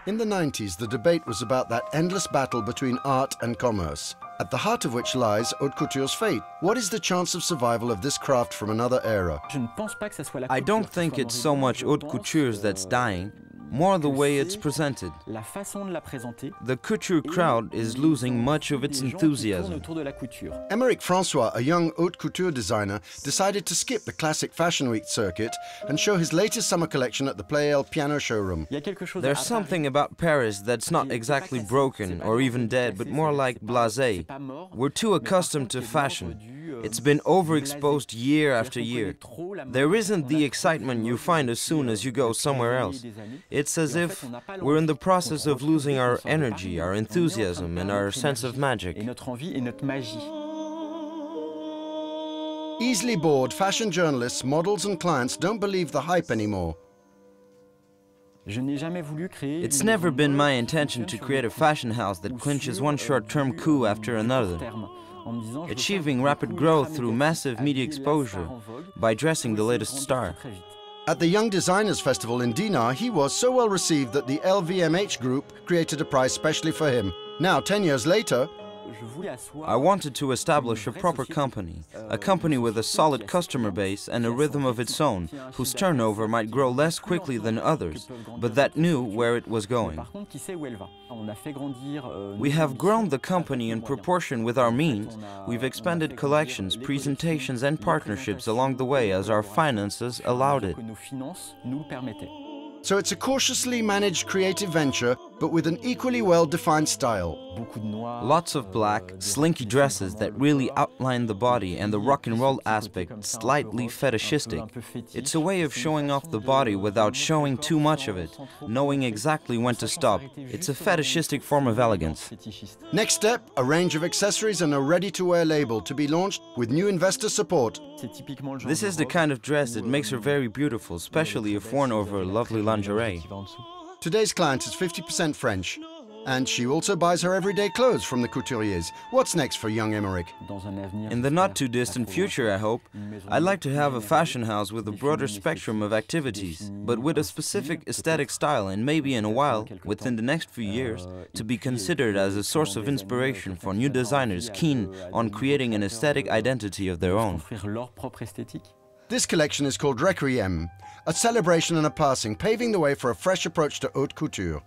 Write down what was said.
In the 90s, the debate was about that endless battle between art and commerce, at the heart of which lies haute couture's fate. What is the chance of survival of this craft from another era? I don't think it's so much haute couture that's dying, more the way it's presented. The couture crowd is losing much of its enthusiasm. Eymeric François, a young haute couture designer, decided to skip the classic Fashion Week circuit and show his latest summer collection at the Pleyel piano showroom. There's something about Paris that's not exactly broken or even dead, but more like blasé. We're too accustomed to fashion. It's been overexposed year after year. There isn't the excitement you find as soon as you go somewhere else. It's as if we're in the process of losing our energy, our enthusiasm, and our sense of magic. Easily bored, fashion journalists, models and clients don't believe the hype anymore. It's never been my intention to create a fashion house that clinches one short-term coup after another, achieving rapid growth through massive media exposure by dressing the latest star. At the Young Designers Festival in Dinard, he was so well received that the LVMH group created a prize specially for him. Now, 10 years later, I wanted to establish a proper company, a company with a solid customer base and a rhythm of its own, whose turnover might grow less quickly than others, but that knew where it was going. We have grown the company in proportion with our means. We've expanded collections, presentations and partnerships along the way as our finances allowed it. So it's a cautiously managed creative venture, but with an equally well-defined style. Lots of black, slinky dresses that really outline the body and the rock and roll aspect slightly fetishistic. It's a way of showing off the body without showing too much of it, knowing exactly when to stop. It's a fetishistic form of elegance. Next step, a range of accessories and a ready-to-wear label to be launched with new investor support. This is the kind of dress that makes her very beautiful, especially if worn over lovely lingerie. Today's client is 50% French, and she also buys her everyday clothes from the couturiers. What's next for young Eymeric? In the not-too-distant future, I hope, I'd like to have a fashion house with a broader spectrum of activities, but with a specific aesthetic style, and maybe in a while, within the next few years, to be considered as a source of inspiration for new designers keen on creating an aesthetic identity of their own. This collection is called Requiem, a celebration and a passing, paving the way for a fresh approach to haute couture.